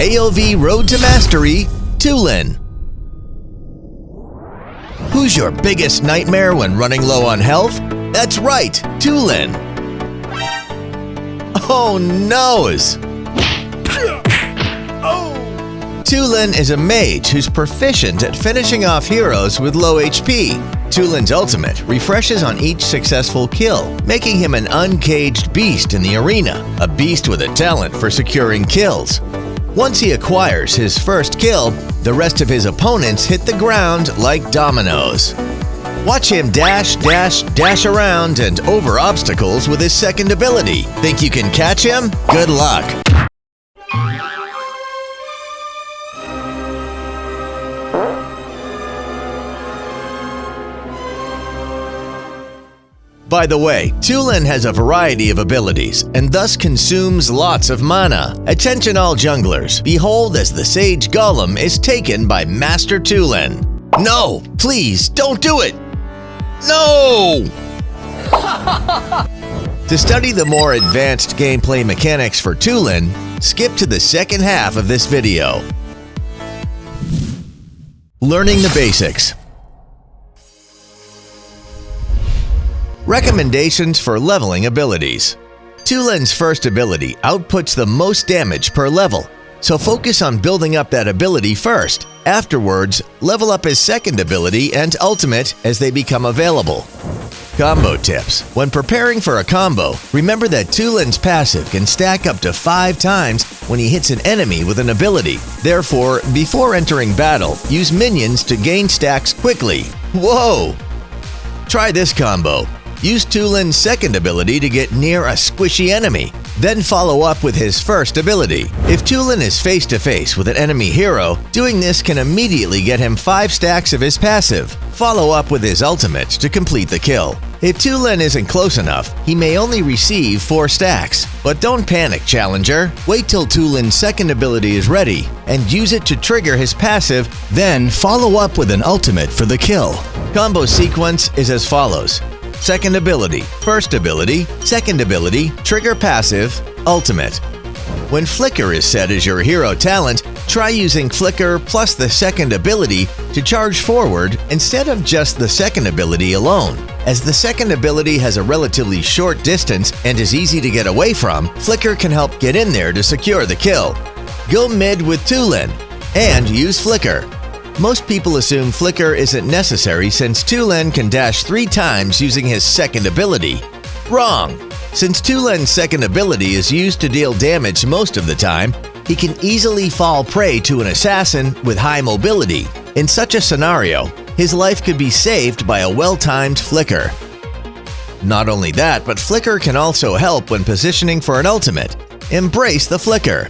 AOV Road to Mastery, Tulen. Who's your biggest nightmare when running low on health? That's right, Tulen. Oh noes! Tulen is a mage who's proficient at finishing off heroes with low HP. Tulen's ultimate refreshes on each successful kill, making him an uncaged beast in the arena, a beast with a talent for securing kills. Once he acquires his first kill, the rest of his opponents hit the ground like dominoes. Watch him dash, dash, dash around and over obstacles with his second ability. Think you can catch him? Good luck! By the way, Tulen has a variety of abilities and thus consumes lots of mana. Attention all junglers, behold as the Sage Golem is taken by Master Tulen. No, please don't do it! No! To study the more advanced gameplay mechanics for Tulen, skip to the second half of this video. Learning the basics. Recommendations for leveling abilities. Tulen's first ability outputs the most damage per level, so focus on building up that ability first. Afterwards, level up his second ability and ultimate as they become available. Combo tips. When preparing for a combo, remember that Tulen's passive can stack up to 5 times when he hits an enemy with an ability. Therefore, before entering battle, use minions to gain stacks quickly. Whoa! Try this combo. Use Tulen's second ability to get near a squishy enemy, then follow up with his first ability. If Tulen is face-to-face with an enemy hero, doing this can immediately get him 5 stacks of his passive. Follow up with his ultimate to complete the kill. If Tulen isn't close enough, he may only receive 4 stacks. But don't panic, challenger. Wait till Tulen's second ability is ready and use it to trigger his passive, then follow up with an ultimate for the kill. Combo sequence is as follows. Second ability, first ability, second ability, trigger passive, ultimate. When Flicker is set as your hero talent, try using Flicker plus the second ability to charge forward instead of just the second ability alone. As the second ability has a relatively short distance and is easy to get away from, Flicker can help get in there to secure the kill. Go mid with Tulen and use Flicker. Most people assume Flicker isn't necessary since Tulen can dash 3 times using his second ability. Wrong! Since Tulen's second ability is used to deal damage most of the time, he can easily fall prey to an assassin with high mobility. In such a scenario, his life could be saved by a well-timed Flicker. Not only that, but Flicker can also help when positioning for an ultimate. Embrace the Flicker!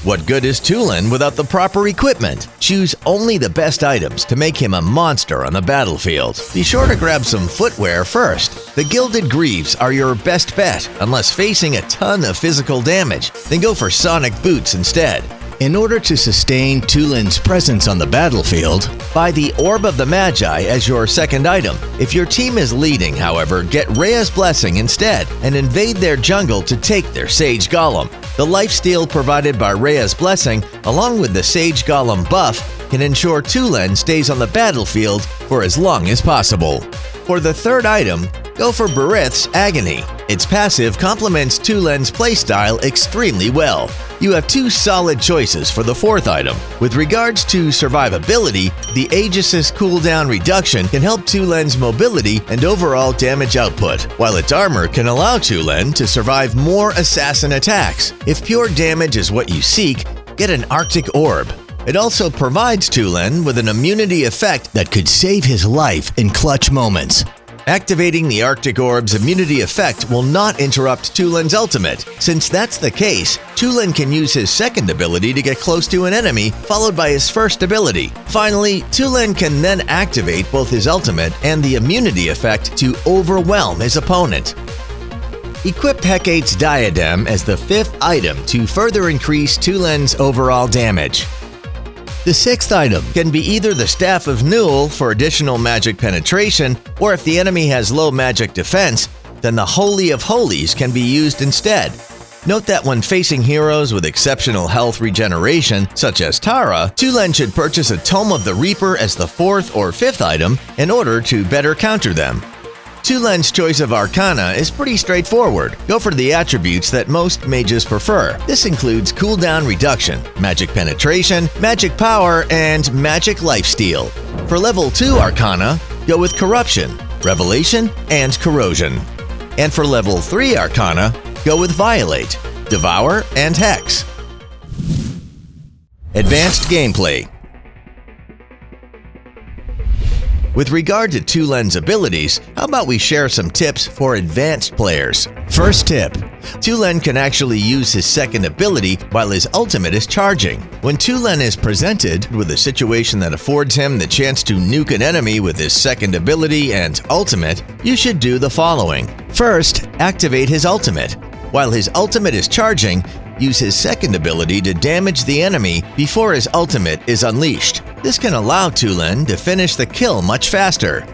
What good is Tulen without the proper equipment? Choose only the best items to make him a monster on the battlefield. Be sure to grab some footwear first. The Gilded Greaves are your best bet unless facing a ton of physical damage. Then go for Sonic Boots instead. In order to sustain Tulen's presence on the battlefield, buy the Orb of the Magi as your second item. If your team is leading, however, get Rhea's Blessing instead and invade their jungle to take their Sage Golem. The lifesteal provided by Rhea's Blessing, along with the Sage Golem buff, can ensure Tulen stays on the battlefield for as long as possible. For the third item, go for Berith's Agony. Its passive complements Tulen's playstyle extremely well. You have 2 solid choices for the fourth item. With regards to survivability, the Aegis' cooldown reduction can help Tulen's mobility and overall damage output, while its armor can allow Tulen to survive more assassin attacks. If pure damage is what you seek, get an Arctic Orb. It also provides Tulen with an immunity effect that could save his life in clutch moments. Activating the Arctic Orb's immunity effect will not interrupt Tulen's ultimate. Since that's the case, Tulen can use his second ability to get close to an enemy, followed by his first ability. Finally, Tulen can then activate both his ultimate and the immunity effect to overwhelm his opponent. Equip Hecate's Diadem as the 5th item to further increase Tulen's overall damage. The 6th item can be either the Staff of Newell for additional magic penetration, or if the enemy has low magic defense, then the Holy of Holies can be used instead. Note that when facing heroes with exceptional health regeneration, such as Tara, Tulen should purchase a Tome of the Reaper as the 4th or 5th item in order to better counter them. Tulen's choice of Arcana is pretty straightforward. Go for the attributes that most mages prefer. This includes cooldown reduction, magic penetration, magic power, and magic lifesteal. For level 2 Arcana, go with Corruption, Revelation, and Corrosion. And for level 3 Arcana, go with Violate, Devour, and Hex. Advanced gameplay. With regard to Tulen's abilities, how about we share some tips for advanced players? First tip: Tulen can actually use his second ability while his ultimate is charging. When Tulen is presented with a situation that affords him the chance to nuke an enemy with his second ability and ultimate, you should do the following. First, activate his ultimate. While his ultimate is charging, use his second ability to damage the enemy before his ultimate is unleashed. This can allow Tulen to finish the kill much faster.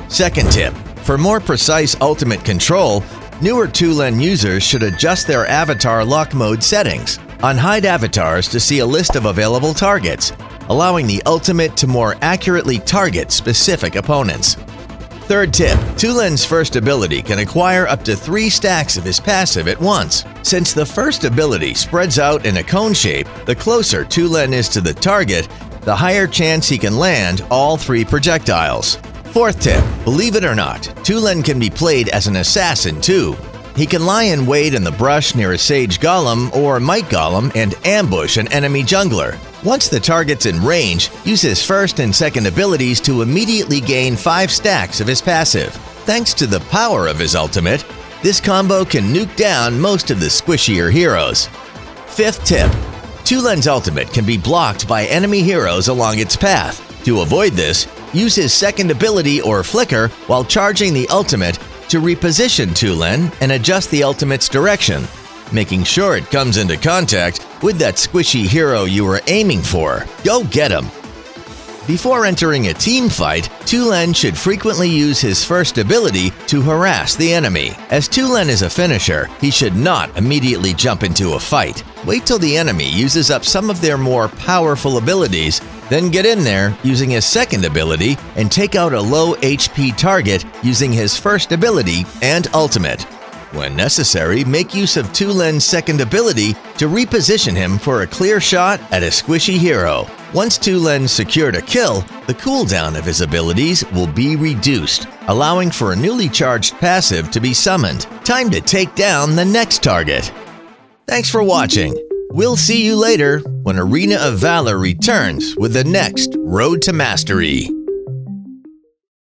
Second tip: for more precise ultimate control, newer Tulen users should adjust their avatar lock mode settings. Unhide avatars to see a list of available targets, allowing the ultimate to more accurately target specific opponents. Third tip: Tulen's first ability can acquire up to 3 stacks of his passive at once. Since the first ability spreads out in a cone shape, the closer Tulen is to the target, the higher chance he can land all 3 projectiles. Fourth tip: believe it or not, Tulen can be played as an assassin too. He can lie in wait in the brush near a Sage Golem or Might Golem and ambush an enemy jungler. Once the target's in range, use his first and second abilities to immediately gain 5 stacks of his passive. Thanks to the power of his ultimate, this combo can nuke down most of the squishier heroes. Fifth tip: Tulen's ultimate can be blocked by enemy heroes along its path. To avoid this, use his second ability or flicker while charging the ultimate to reposition Tulen and adjust the ultimate's direction, making sure it comes into contact with that squishy hero you were aiming for. Go get him! Before entering a team fight, Tulen should frequently use his first ability to harass the enemy. As Tulen is a finisher, he should not immediately jump into a fight. Wait till the enemy uses up some of their more powerful abilities, then get in there using his second ability and take out a low HP target using his first ability and ultimate. When necessary, make use of Tulen's second ability to reposition him for a clear shot at a squishy hero. Once Tulen secured a kill, the cooldown of his abilities will be reduced, allowing for a newly charged passive to be summoned. Time to take down the next target. Thanks for watching. We'll see you later when Arena of Valor returns with the next Road to Mastery.